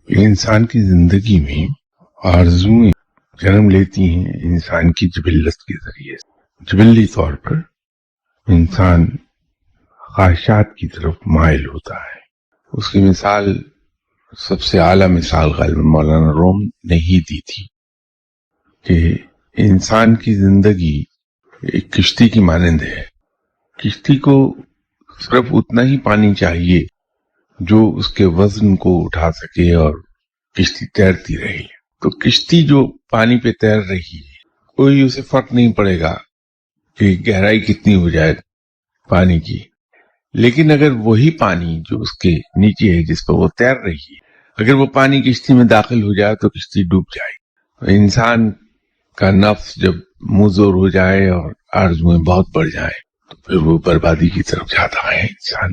इंसान की जिंदगी में आरज़ुएं जन्म लेती हैं इंसान की जिबिल्लत के जरिए। जिबिल्ली तौर पर इंसान ख्वाहिशात की तरफ माइल होता है। उसकी मिसाल, सबसे आला मिसाल गालिबन मौलाना रूम ने ही दी थी कि इंसान की जिंदगी एक किश्ती की मानंद है। किश्ती को सिर्फ उतना ही पानी चाहिए जो उसके वजन को उठा सके और किश्ती तैरती रहे। तो किश्ती जो पानी पे तैर रही है, कोई उसे फर्क नहीं पड़ेगा कि गहराई कितनी हो जाए पानी की, लेकिन अगर वही पानी जो उसके नीचे है जिस पर वो तैर रही है, अगर वो पानी किश्ती में दाखिल हो जाए तो किश्ती डूब जाए। इंसान का नफ्स जब मुजोर हो जाए और आरज़ुएं बहुत बढ़ जाए तो फिर वो बर्बादी की तरफ जाता है इंसान।